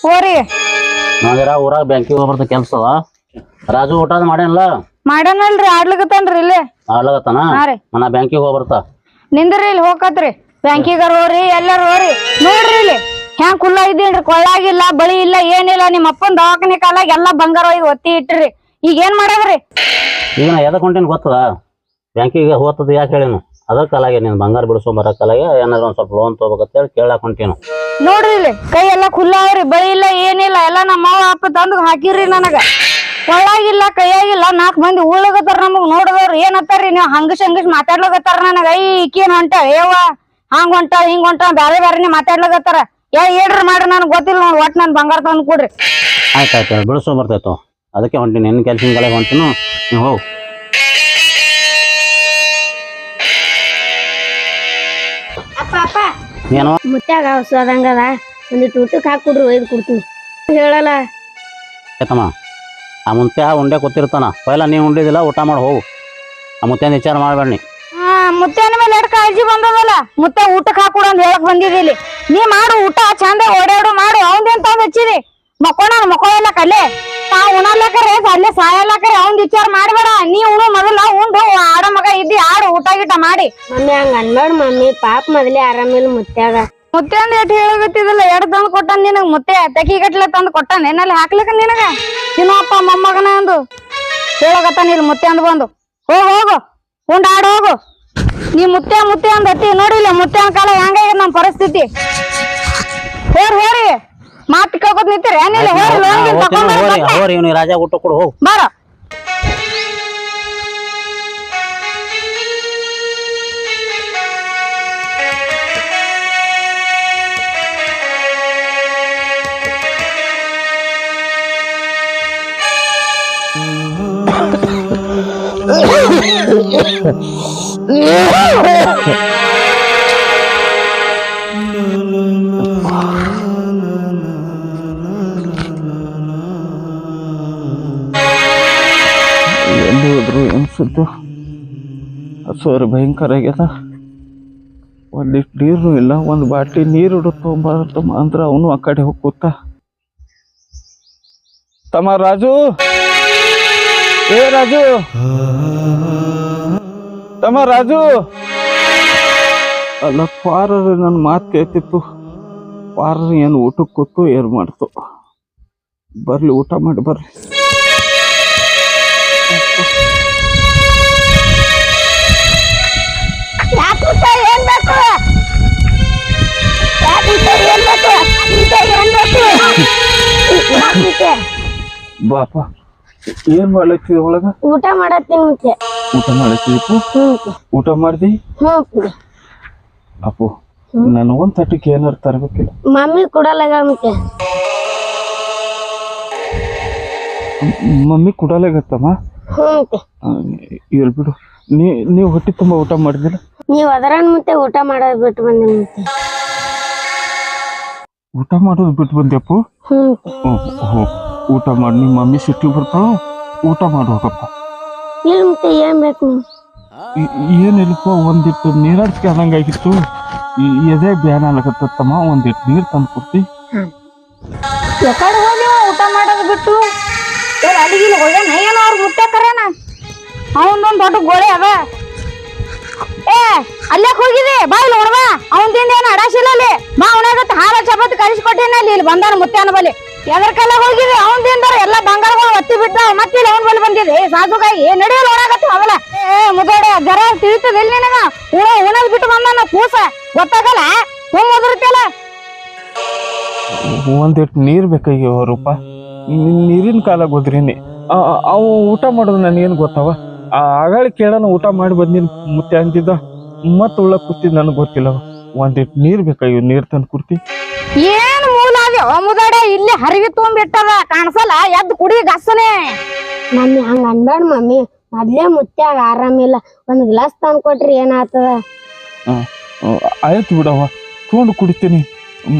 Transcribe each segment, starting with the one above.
ಹೋರಿ ನಾವಿರ ಊರಾಗ ಬ್ಯಾಂಕಿಗೆ ಹೋಗ್ಬರ್ತ ಕೆಲ್ಸ ಅದ. ರಾಜು ಊಟ ಮಾಡ್ಯಾನಲ್ಲ? ಮಾಡನಲ್ರಿ, ಆಡ್ಲಿಕತ್ತನ್ರಿ ಇಲ್ಲಿ ಆಡ್ಲಗತ್ತಾನ. ನಾ ಬ್ಯಾಂಕಿಗೆ ಹೋಗ್ಬರ್ತ. ನಿಂದ್ರಿ ಇಲ್ಲಿ ಹೋಗತ್ರಿ ಬ್ಯಾಂಕಿಗಾರ ಹೋರಿ ಎಲ್ಲಾರು ಹೋರಿ. ನೋಡ್ರಿ ಇಲ್ಲಿ ಹೆಂಗ್ ಕುಲ್ಲ ಇದ್ದೀನ್ರಿ, ಕೊಳ್ಳಾಗಿಲ್ಲ ಬಳಿ ಇಲ್ಲ ಏನಿಲ್ಲ. ನಿಮ್ಮ ಅಪ್ಪನ ದವಾಖಾನೆ ಕಾಲಾಗ ಎಲ್ಲಾ ಬಂಗಾರ ಒಯ್ದು ಒತ್ತಿ ಇಟ್ರಿ. ಈಗ ಏನ್ ಮಾಡದ್ರಿ? ಈಗ ನಾ ಎದಕ್ ಹೊಂಟೇನಿ ಗೊತ್ತದ? ಬ್ಯಾಂಕಿಗೆ ಹೋಗ್ತದ ಯಾಕೆ ಹೇಳಿನು? ಅದ್ರ ಕಾಲಾಗೆ ನೀನ್ ಬಂಗಾರ ಬಿಡಿಸೋ ಬರ ಕಾಲಾಗೆ ಏನಾದ್ರು ಒಂದ್ ಸ್ವಲ್ಪ ಲೋನ್ ತಗೋಬೇಕಂತೇಳಿ ಕೇಳಾಕ್ ಹೊಂಟೀನು. ನೋಡ್ರಿ ಇಲ್ಲಿ ಕೈ ಎಲ್ಲಾ ಖುಲ್ಲ ಅವ್ರಿ, ಬಳಿ ಇಲ್ಲ ಏನಿಲ್ಲ. ಎಲ್ಲಾ ನಮ್ಮ ಮಾವ ಅಪ್ಪ ತಂದು ಹಾಕಿರಿ ನನಗ. ಕೊಳ್ಳಾಗಿಲ್ಲ ಕೈಯಾಗಿಲ್ಲ. 4 ಮಂದಿ ಉಳ್ಳಗತ್ತಾರ ನಮಗ್ ನೋಡಿದವ್ರು ಏನತ್ತಾರಿ, ನೀವ್ ಹಂಗಸ್ ಮಾತಾಡ್ಲಗತ್ತಾರ ನನಗ. ಈಕೇನ್ ಹೊಂಟ ಏವ ಹಂಗ ಹೊಂಟ ಹಿಂಗ ಹೊಂಟ ಬ್ಯಾರೆ ಬ್ಯಾರೆನೆ ಮಾತಾಡ್ಲಗತ್ತಾರ. ಹೇಳ್ರಿ ಮಾಡ್ರಿ, ನನ್ಗೆ ಗೊತ್ತಿಲ್ಲ ನೋಡಿ. ಒಟ್ ನನ್ ಬಂಗಾರ ತಂದು ಕೊಡ್ರಿ. ಆಯ್ತಾಯ್ತು, ಬಿಡಿಸೋ ಬರ್ತೈತೋ. ಅದಕ್ಕೆ ಹೊಂಟೀನಿ, ನಿನ್ನ ಕೆಲ್ಸಿನ ಕಡೆ ಹೊಂಟೀನು. ನೀವು ಹೋಗು. ಅಪ್ಪ ಅಪ್ಪ ಏನೋ ಮುತ್ಯಾಗ ಹೊಸದಂಗದ, ಒಂದಿಟ್ಟು ಊಟಕ್ಕೆ ಹಾಕೊಡ್ರಿ, ಒಯ್ದು ಕೊಡ್ತೀನಿ. ಹೇಳಲ್ಲ ಆಯ್ತಮ್ಮ. ಆ ಮುಂತೆ ಉಂಡೆ ಕೂತಿರ್ತಾನ. ಪೈಲ ನೀವು ಉಂಡಿದಿಲ್ಲ, ಊಟ ಮಾಡಿ ಹೋಗು. ಆ ಮುತ್ತೆನ ವಿಚಾರ ಮಾಡಬೇಡಿ. ಮುತ್ತೆನ ಮೇಲೆ ಎರಡು ಕಾಳಜಿ ಬಂದದಲ್ಲ. ಮುತ್ತೆ ಊಟಕ್ಕೆ ಹಾಕೊಡು ಅಂತ ಹೇಳಕ್ ಬಂದಿದ್ದಿಲ್ಲಿ. ನೀ ಮಾಡು ಊಟ ಚಂದ ಓಡಾಡು ಮಾಡು. ಅವಂದೇನ್ ತಂದ್ ಹಚ್ಚಿರಿ ಮಕ್ಳೆಲ್ಲ ಕಲೆ ತಾವ್ ಉಣಲ್ಲಕರೆ ಅಲ್ಲೇ ಸಾಯಲ್ಲಕರೆ ಅವಂದ್ ವಿಚಾರ ಮಾಡ್ಬೇಡ. ನೀ ಉಣು ಮೊದಲ ಉಂಡು ಆಡ ಮಗ ಇದ್ದಿ ಆಡು ಊಟ ಗೀಟ ಮಾಡಿ. ಮಮ್ಮಿ ಹಂಗ ಅನ್ಬೇಡ ಮಮ್ಮಿ, ಪಾಪ ಮೊದಲೇ ಆರಾಮಿಲ್ಲ ಮುತ್ಯಾಗ. ಮುತ್ತೆ ಅಂದ್ ಎಟ್ ಹೇಳಗತ್ತಿದಲ್ಲ, ಎರಡು ತಂದು ಕೊಟ್ಟಾನ ನಿನಗ್. ಮುತ್ತೆ ತಕಿ ಗಟ್ಲೆ ತಂದು ಕೊಟ್ಟಾನ ಏನಲ್ಲಿ ಹಾಕ್ಲಿಕ್ಕ ನಿನಗ. ತಿನ್ನೋಪ್ಪ ಮೊಮ್ಮಗನ ಅಂದು ಹೇಳಗತ್ತಾನ ಇಲ್ಲಿ ಮುತ್ತೆ ಅಂದ್ ಬಂದು. ಹೋಗು ಉಂಡ ಆಡು ಹೋಗು. ನೀ ಮುತ್ತೆ ಅಂದ್ ಹತ್ತಿ ನೋಡಿಲ್ಲ ಮುತ್ತೆ ಅಂದ್ ಕಾಲ ಹೆಂಗಾಗ್ಯದ ನಮ್ ಪರಿಸ್ಥಿತಿ. ಹೋರಿ ಮಾತು ಕೇಳ್ಕೊತ ನಿಂತೀರಿ ಏನಿಲ್ಲ. ಹೋರಿ ರಾಜ ಊಟ ಕೊಡು ಹೋಗು. ಬಾರ ಎಲ್ಲಿ ಹೋದ್ರು ಅನ್ಸುತ್ತೆ. ಹಸುವರಿ ಭಯಂಕರ ಆಗ್ಯದ. ಒಂದಿಷ್ಟು ನೀರು ಇಲ್ಲ. ಒಂದು ಬಾಟ್ಲಿ ನೀರು ತೊಗೊಂಬರ್ತಮ್ಮ ಅಂದ್ರೆ ಅವನು ಆ ಕಡೆ ಹೋಗಿ ಕೂತ. ತಮ್ಮ ರಾಜು, ಏ ರಾಜು, ತಮ್ಮ ರಾಜು. ಅಲ್ಲ ಪಾರ್ರಿ ನನ್ನ ಮಾತು ಕೇಳ್ತಿತ್ತು. ಪಾರ್ರಿ ಏನು ಊಟಕ್ಕೆ ಕೂತು ಏನು ಮಾಡ್ತು. ಬರ್ಲಿ ಊಟ ಮಾಡಿ ಬರ್ರಿ. ಬಾಪ ಏನ್ ಮಾಡ್ಲತ್ತಿ ಒಳಗ? ಊಟ ಮಾಡತ್ತೀನಿ ಮುತ್ತೆ. ಊಟ ಮಾಡತ್ತೀಪು? ಊಟ ಮಾಡ್ದಿ? ಅಪ್ಪು ನನಗೊಂದ್ ತಟ್ಟಕ್ಕೆ ಏನಾರು ತರಬೇಕಿಲ್ಲ? ಮಮ್ಮಿ ಕೊಡಲ್ಲ ಮುತ್ತೆ. ಮಮ್ಮಿ ಕೊಡಲಾಗತ್ತಮ್ಮ? ಇರ್ಬಿಡು. ನೀವು ಹೊಟ್ಟೆ ತುಂಬಾ ಊಟ ಮಾಡಿದಿಲ್ಲ? ನೀವ್ ಅದರನ್ ಮುತ್ತೆ ಊಟ ಮಾಡೋದ್ ಬಿಟ್ಟು ಬಂದಿನಿ ಮುತ್ತೆ. ಊಟ ಮಾಡೋದು ಬಿಟ್ಟು ಬಂದ್ಯಪ್ಪು? ಊಟ ಮಾಡಿ. ನಿಮ್ಮ ಮಮ್ಮಿ ಸಿಟ್ಟು ಬರ್ತಾವ. ಊಟ ಮಾಡಿ ಹೋಗಪ್ಪ. ಇಲ್ಲ ಮುತ್ತೆ, ಏನ್ ಬೇಕು? ಏನಿಲ್ಲಪ್ಪ, ಒಂದಿಟ್ಟು ನೀರಡಿಕೆ ಆದಂಗಾಗಿತ್ತು. ಎದೆ ಬ್ಯಾನ್ ಆಗತ್ತಮ್ಮ. ಒಂದಿಟ್ಟು ನೀರು ತಂದು ಕೊಡ್ತಿ? ಯಾಕಡೆ ಹೋಗಿ ಊಟ ಮಾಡೋದು ಬಿಟ್ಟು ಅಡಿಗಿಲ್ಲ ಹೋಗ್ಯಾನ ಏನೋ ಅವ್ರ ಮುಟ್ಟೆ ಕರೇನ. ಅವನೊಂದ್ ದೊಡ್ಡ ಗೋಳೆ ಅದ. ಅಲ್ಲೇ ಹೋಗಿದೆ ಬಾ ಇಲ್ಲಿ ನೋಡ್ಬಾ. ಅವನ್ ತಿಂದ ಏನ ಅಡಾಸಿಲ್ಲ ಅಲ್ಲಿ. ಬಾ ಅವನಾಗತ್ತ ಹಾಲ ಚಪಾತಿ ಕಲಿಸ್ಕೊಟ್ಟೇನ ಇಲ್ಲಿ ಬಂದಾನ ಮುತ್ಯಾನ ಬಲಿ. ಎದ್ರ ಕಾಲ ಹೋಗಿದೆ ಅವನ್ ತಿಂದಾರ ಎಲ್ಲ ಬಂಗಾರಗಳು ಒತ್ತಿ ಬಿಟ್ಟ. ಮತ್ತೆ ಇಲ್ಲಿ ಅವನ್ ಬಲಿ ಬಂದಿದೆ ಸಾಧುಗಾಗಿ ನಡೆಯಲ್ಲ ಒಣಾಗತ್ತ ಅವಲ. ಮುದೋಡೆ ಜರ ತಿಳಿತದ ಇಲ್ಲಿ ನಿನಗ. ಉಣದ್ ಬಿಟ್ಟು ಬಂದಾನ ಕೂಸ ಗೊತ್ತಾಗಲ್ಲ. ಹೋದ್ರತ್ತಲ್ಲ ಒಂದಿಟ್ಟು ನೀರು ಬೇಕಾಗ್ಯವ ರೂಪ. ನೀರಿನ ಕಾಲಾಗ ಹೋದ್ರೇನಿ ಅವು ಊಟ ಮಾಡೋದು ನನಗೇನು ಗೊತ್ತವ. ಆಗಾಳಿ ಕೇಳೋಣ ಊಟ ಮಾಡಿ ಬಂದಿನ ಮುತ್ತೆ ಅಂತಿದ್ದ. ಮತ್ತೆ ಉಳ್ಳಕ್ ಕೂತಿದ್ ನನಗೆ ಗೊತ್ತಿಲ್ಲ. ಒಂದಿಟ್ಟು ನೀರು ಬೇಕಾಗ್ಯವ, ನೀರು ತಂದು ಕೊಡ್ತಿ? ಏನ್ ಮೂಲ ಆಗ್ಯಾವ ಮುದಾಡೆ. ಇಲ್ಲಿ ಹರಿವಿ ತುಂಬಿಟ್ಟದ ಕಾಣಿಸಲ್ಲ. ಎದ್ದು ಕುಡಿ ಗಸನೆ. ಮಮ್ಮಿ ಹಂಗ ಅನ್ಬೇಡ ಮಮ್ಮಿ, ಮೊದ್ಲೇ ಮುತ್ಯಾಗ ಆರಾಮಿಲ್ಲ. ಒಂದ್ ಗ್ಲಾಸ್ ತಂದ್ ಕೊಟ್ರಿ ಏನಾಗ್ತದ? ಆಯ್ತು ಬಿಡವ, ತೊಗೊಂಡು ಕುಡಿತೀನಿ.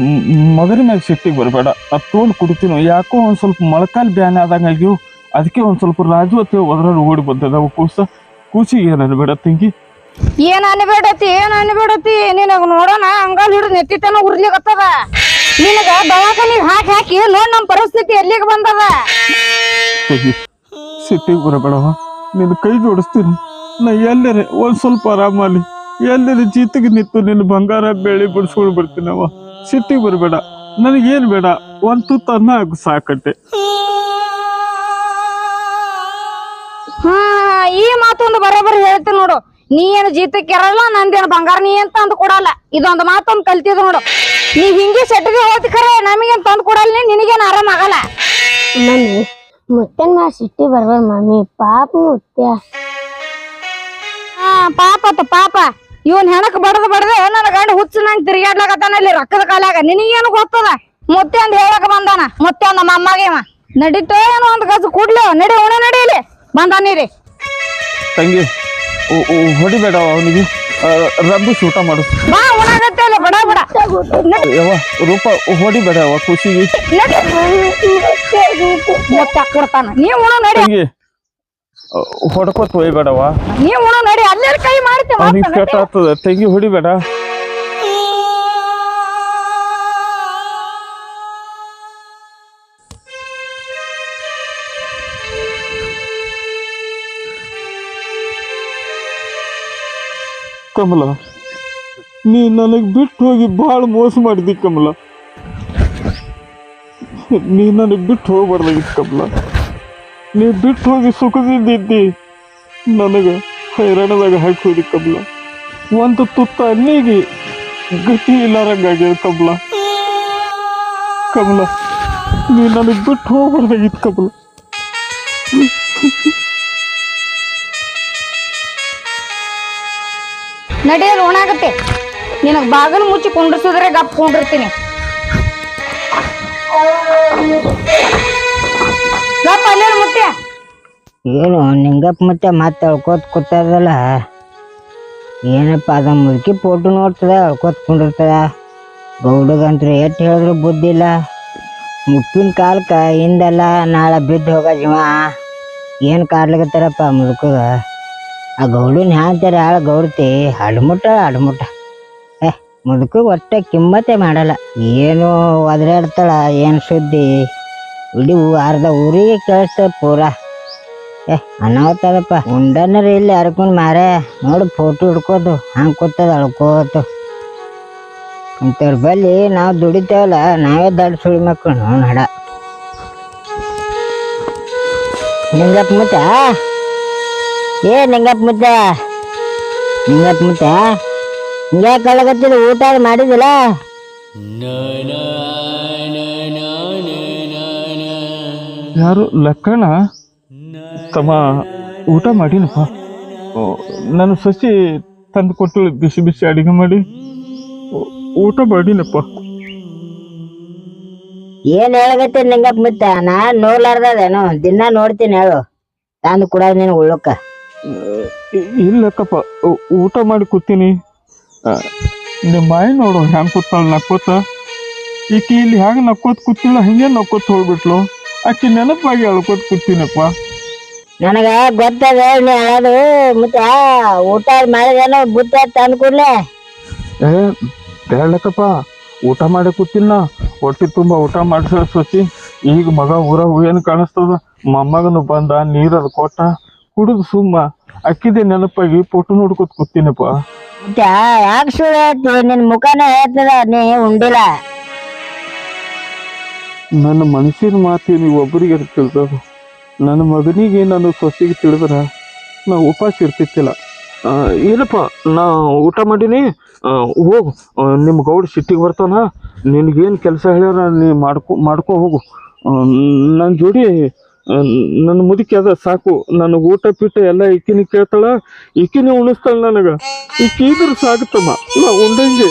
ಮಗನ ಮ್ಯಾಗ ಸಿಟ್ಟಿಗೆ ಬರಬೇಡ, ಅದು ತೊಗೊಂಡು ಕುಡಿತೀನಿ. ಯಾಕೋ ಒಂದು ಸ್ವಲ್ಪ ಮೊಳಕಾಲು ಬ್ಯಾನೆ ಆದಂಗೆ ಆಗ್ಯವು. ಅದಕ್ಕೆ ಒಂದು ಸ್ವಲ್ಪ ರಾಜು ಅತ್ತೆ ಒದ್ರಲ್ಲಿ ಓಡಿ ಬಂದದ ಕೂಸಿಗೆ ಏನು ಬೇಡ ತಂಗಿ. ಏನ್ ಅನ್ಬೇಡತಿ ನಿನಗ ನೋಡೋಣ ಹಂಗಾಲ್ ಹಿಡಿದು ನೆತ್ತಿತನ ಉರ್ಲಿಕತ್ತದ. ನಿನಗ ದವಾಖಾನಿಗ್ ಹಾಕಿ ನೋಡ್ ನಮ್ ಪರಿಸ್ಥಿತಿ ಎಲ್ಲಿಗೆ ಬಂದದ. ತಂಗಿ ಸಿಟ್ಟಿಗೆ ಬರಬೇಡವ, ನಿನ್ನ ಕೈ ಜೋಡಿಸ್ತೀನಿ. ನಾ ಎಲ್ಲರೇ ಒಂದು ಸ್ವಲ್ಪ ಆರಾಮಲ್ಲಿ ಎಲ್ಲರೂ ಜೀತಿಗೆ ನಿಂತು ನಿನ್ನ ಬಂಗಾರ ಬೆಳ್ಳಿ ಬಿಡಿಸ್ಕೊಂಡು ಬರ್ತೀನವ. ಸಿಟ್ಟಿಗೆ ಬರಬೇಡ, ನನಗೇನು ಬೇಡ, ಒಂದು ತುತ್ತು ಅನ್ನ ಸಾಕಟ್ಟೆ. ಹಾ ಈ ಮಾತೊಂದು ಬರೋಬ್ಬರಿ ಹೇಳ್ತೀನಿ ನೋಡು. ನೀ ಏನು ಜೀತಕ್ಕೆ ಇರಲ್ಲ, ನಂದೇನು ಬಂಗಾರ ನೀ ಅಂತ ಅಂದ್ ಕೊಡಲ್ಲ. ಇದೊಂದು ಮಾತೊಂದು ಕಲ್ತಿದ್ ನೋಡು. ನೀ ಹಿಂಗೆ ಸೆಟ್ಟಿಗೆ ಹೋದ್ ಖರೆ ನಮಗೇನ್ ತಂದು ಕೊಡಲ್ಲ, ನಿನಗೇನು ಆರಾಮ ಆಗಲ್ಲ. ಮಮ್ಮಿ ಮುತ್ತನ್ ಮ್ಯಾಲ ಸಿಟ್ಟಿ ಬರ್ಬೇಡ ಮಮ್ಮಿ, ಪಾಪ ಮುತ್ಯ. ಹಾ ಪಾಪ ಇವನ್ ಹೆಣಕ್ ಬಡದ ನನ್ನ ಗಂಡ ಹುಚ್ಚ ನಂಗೆ ತಿರ್ಗಾಡ್ಲಾಕತ್ತಾನ ಇಲ್ಲಿ ರೊಕ್ಕದ ಕಾಲಾಗ. ನಿನಗೇನು ಗೊತ್ತದ? ಮುತ್ತೆ ಅಂದ್ ಹೇಳಕ್ ಬಂದಾನ. ಮುತ್ತೆ ಅಂದ ಮಮ್ಮಗೆ ನಡೀತೋ ಏನೋ ಒಂದ್ ಗಜ ಕೂಡ್ಲು ನಡಿ ಉಣ ನಡೀಲಿ ಬಂದಾನಿರಿ. ತಂಗಿ ಹೊಡಿಬೇಡ ಅವನಿಗೆ, ರಂಬಿಸಿ ಊಟ ಮಾಡು. ಬಾ ಉಣಾಗತ್ತೆ ಅಲ್ಲ ಬಡ ಯವ್ವ ರೂಪ ಹೊಡಿಬೇಡ ಅವ ಖುಷಿಗೆ. ಮುತ್ತೆ ಕೊಡ್ತಾನ. ನೀವ್ ಉಣ ನಡಿ, ತಂಗಿ ಹೊಡ್ಕೋತ ಒಯ್ಬೇಡವ, ನೀವ್ ಉಣ ನಡಿ. ಅಲ್ಲೇ ಕೈ ಅವನಿಗೆ ಮಾಡ್ತೇವೆ. ಕೆಟ್ಟ ಆಗ್ತದ. ತಂಗಿ ಹೊಡಿಬೇಡ. ಕಮಲ, ನೀ ನನಗೆ ಬಿಟ್ಟು ಹೋಗಿ ಭಾಳ ಮೋಸ ಮಾಡಿದಿ ಕಮಲ. ನೀ ನನಗೆ ಬಿಟ್ಟು ಹೋಗ್ಬಾರ್ದಾಗಿತ್ತು ಕಮಲ. ನೀ ಬಿಟ್ಟು ಹೋಗಿ ಸುಖದಿದ್ದಿ ನನಗೆ ಹೈರಾಣದಾಗ ಹಾಕಿ ಹೋದಿ ಕಮಲ. ಒಂದು ತುತ್ತ ಅನ್ನಿಗೆ ಗತಿ ಇಲ್ಲಾರಂಗಾಗ್ಯದ ಕಮಲ. ಕಮಲ, ನೀ ನನಗೆ ಬಿಟ್ಟು ಹೋಗ್ಬಾರ್ದಾಗಿತ್ತು ಕಮಲ. ನಡಿಯಲು ಉಣಾಗತ್ತೆ. ನಿನಗ್ ಬಾಗಿಲು ಮುಚ್ಚಿ ಕುಂಡ್ರಿಸಿದ್ರೆ ಗಪ್ ಕುಂಡಿರ್ತೀನಿ. ಗಪ್ ಅಲ್ಲೇ ಮುತ್ತೆ. ಏನು ನಿಂಗಪ್ಪ ಮತ್ತೆ ಅಳ್ಕೋತ ಕೂತದಲ್ಲ, ಏನಪ್ಪ ಅದ ಮುದುಕಿ ಫೋಟೋ ನೋಡ್ತದ ಅಳ್ಕೋತ ಕುಂಡಿರ್ತದ. ಗೌಡಗಂತ್ರು ಎಷ್ಟು ಹೇಳಿದ್ರು ಬುದ್ಧಿ ಇಲ್ಲ. ಮುಪ್ಪಿನ ಕಾಲಕ್ಕೆ ಹಿಂದೆಲ್ಲ ನಾಳೆ ಬಿದ್ದು ಹೋಗ ಜೀವ. ಏನು ಕಾಡ್ಲಿಕತ್ತಾರಪ್ಪ ಮುದುಕಗ. ಆ ಗೌಡನ ಹ್ಯಾಂತಾರೆ ಆಳ ಗೌಡ್ತಿ ಅಡ್ಮುಟ್ಟ ಮುದುಕಗೆ ಒಟ್ಟೆ ಕಿಮ್ಮತ್ತೆ ಮಾಡಲ್ಲ. ಏನು ಒದರಾಡ್ತಾಳ, ಏನು ಸುದ್ದಿ ಇಡೀ ಅರ್ಧ ಊರಿಗೆ ಕೇಳಿಸ್ತದ ಪೂರಾ. ಅನಾವತ್ತದಪ್ಪ. ಉಂಡನರ ಇಲ್ಲಿ ಹರ್ಕೊಂಡು ಮಾರೇ ನೋಡಿ ಫೋಟೋ ಹಿಡ್ಕೋದು ಹಂಗೆ ಕೂತದ ಅಳ್ಕೋತು. ಇಂಥವ್ರ ಬಲ್ಲಿ ನಾವು ದುಡಿತೇವಲ್ಲ, ನಾವೇ ದಡ್ಡ ಸುಳಿ ಮಕ್ಕಳು ನೋಡ್ ಹಡ. ನಿಂಗಪ್ಪ ಮುತ್ತ ನಿಂಗಪ್ಪ ಮುತ್ತ ಹಿಂಗ್ಯಾಕೆ ಕಳಗತ್ತಿದ? ಊಟ ಮಾಡಿದಿಲ್ಲ? ಯಾರು ಲಕ್ಕಣ ತಮ್ಮ? ಊಟ ಮಾಡಿನಪ್ಪ. ನಾನು ಸಸಿ ತಂದು ಕೊಟ್ಟು ಬಿಸಿ ಬಿಸಿ ಅಡಿಗೆ ಮಾಡಿ ಊಟ ಮಾಡಿನಪ್ಪ. ಏನ್ ಹೇಳಗತ್ತೀನಿ ನಿಂಗಪ್ಪ ಮುತ್ತ? ನಾನ್ ನೋಡ್ಲಾರ್ದೇನು ದಿನ ನೋಡ್ತೀನಿ. ಹೇಳು ತಂದು ಕೂಡ ನೀನು ಉಳ್ಳಕ್ಕ. ಇಲ್ಲಕ್ಕಪ್ಪ, ಊಟ ಮಾಡಿ ಕೂತೀನಿ. ನಿಮ್ಮ ಮಾಯಿ ನೋಡು ಹ್ಯಾಂಗ ಕೂತಾಳ ನಕ್ಕೋತ. ಈಕಿ ಇಲ್ಲಿ ಹ್ಯಾಂಗ ನಕ್ಕೋತ ಕೂತಿಲ್ಲ, ಹಿಂಗೆ ನಕ್ಕೋತ ಹೋಗ್ಬಿಟ್ಲು. ಆಕಿ ನೆನಪಾಗಿ ಅಳ್ಕೋತ ಕೂತೀನಪ್ಪ. ನನಗ ಗೊತ್ತದ ನೀ ಹೇಳೋದು. ಮುತ್ತ ಊಟ ಮಾಡಿದೇನೋ ಬುತ್ತ ತಂದು ಕೂಡ್ಲೆ. ಹೇಳಕ್ಕಪ್ಪ, ಊಟ ಮಾಡಿ ಕೂತಿನ, ಹೊಟ್ಟೆ ತುಂಬ ಊಟ ಮಾಡ್ಸ ಸೊಸಿ. ಈಗ ಮಗ ಊರ ಏನು ಕಾಣಿಸ್ತದ. ಮೊಮ್ಮಗನು ಬಂದ, ನೀರದು ಕೊಟ್ಟ, ಕುಡಿದು ಸುಮ್ಮ ಅಕ್ಕಿದೆ ನೆನಪಾಗಿ ಫೋಟೋ ನೋಡ್ಕೊತ ಕೂತೀನಪ್ಪ. ಮುತ್ತ ಯಾಕೆ ಸುಳ್ಳು ಹೇಳ್ತಿ? ನಿನ್ ಮುಖನೇ ಹೇಳ್ತದ ನೀ ಉಂಡಿಲ್ಲ. ನನ್ನ ಮನಸ್ಸಿನ ಮಾತು ನೀವು ಒಬ್ಬರಿಗೆ ತಿಳಿದದು. ನನ್ನ ಮಗನಿಗೆ ನನ್ನ ಸೊಸೆಗೆ ತಿಳಿದ್ರ ನಾ ಉಪವಾಸ ಇರ್ತಿತ್ತಿಲ್ಲ. ಏನಪ್ಪ, ನಾ ಊಟ ಮಾಡೀನಿ. ಹೋಗು, ನಿಮ್ಮ ಗೌಡ ಸಿಟ್ಟಿಗೆ ಬರ್ತಾನ. ನಿನಗೇನು ಕೆಲಸ ಹೇಳ್ಯಾರ ನೀ ಮಾಡ್ಕೊ ಹೋಗು. ನನ್ನ ಜೋಡಿ ನನ್ನ ಮುದುಕಿ ಅದ ಸಾಕು. ನನಗೆ ಊಟ ಪೀಟ ಎಲ್ಲ ಈಕಿನಿ ಕೇಳ್ತಾಳ, ಈಕಿನಿ ಉಣಿಸ್ತಾಳ ನನಗೆ. ಈಕಿ ಇದ್ರೆ ಸಾಗುತ್ತಮ್ಮ, ನಾ ಉಂಡಂಗೆ.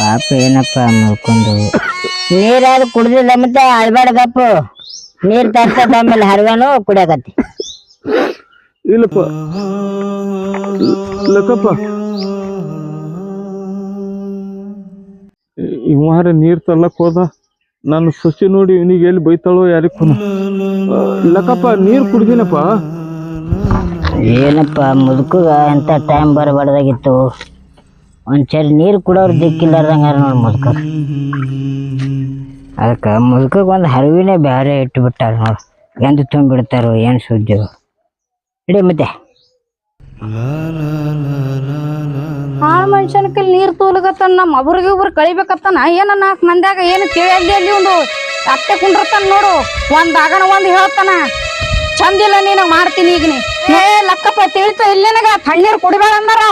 ಪಾಪ ಏನಪ್ಪ ಮುಳ್ಕೊಂಡು ನೀರಾದ್ರು ಕುಡ್ದಿಲ್ಲ. ಮತ್ತೆ ಅಳ್ಬೇಡ ಗಪ್ಪು. ನೀರ್ ತರ್ಸದ ಆಮೇಲೆ ಹರಿವಾನು ಕುಡಿಯಾಕತ್ತಿ. ಇಲ್ಲಪ್ಪ ಲಕ್ಕಪ್ಪ ಇವಾರ ನೀರ್ ತರ್ಲಕ್ ಹೋದ ನಾನು ಸೊಸಿ ನೋಡಿ ಇವನಿಗೆ ಎಲ್ಲಿ ಬೈತಾಳೋ ಯಾರಿಗೂ ಲಕ್ಕಪ್ಪ ನೀರ್ ಕುಡ್ದಿನಪ್ಪ. ಏನಪ್ಪ ಮುದುಕಗ ಎಂತ ಟೈಮ್ ಬರಬಾರ್ದಾಗಿತ್ತು. ಒಂದ್ಸರಿ ನೀರು ಕುಡೋರು ದಿಕ್ಕಿಲ್ಲಾರ್ದಂಗಾರ ನೋಡಿ ಮುದುಕ. ಅದಕ್ಕೆ ಮುದುಕಗೆ ಒಂದು ಹರಿವಿನೇ ಬೇರೆ ಇಟ್ಟು ಬಿಟ್ಟಾರ ನೋಡಿ. ಎಂದು ತುಂಬಿಡ್ತಾರೋ ಏನು ಸುದ್ದಿ ಇಡೀ ಮತ್ತೆ ಆ ಮನುಷ್ಯನ ಕೈಲಿ ನೀರ್ ತೋಲಗತ್ತಾನ ನಮ್ಮ ಒಬ್ರಿಗೆ ಒಬ್ರು ಕಳಿಬೇಕತ್ತಾನ. ಏನ 4 ಮಂದ್ಯಾಗ ಏನು ಕೇಳಿ ಅಲ್ಲಿ ಒಂದು ಅತ್ತೆ ಕುಂಡಿರ್ತಾನ ನೋಡು. ಒಂದ್ ಆಗಣ ಒಂದ್ ಹೇಳ್ತಾನ ಚಂದಿಲ್ಲ ನೀನು ಮಾಡ್ತೀನಿ ಈಗ ನೀ. ಲಕ್ಕಪ್ಪ ತಿಳಿತ ಇಲ್ಲೇನಗ ತಣ್ಣೀರ್ ಕುಡಿಬೇಡ ಅಂದಾರ.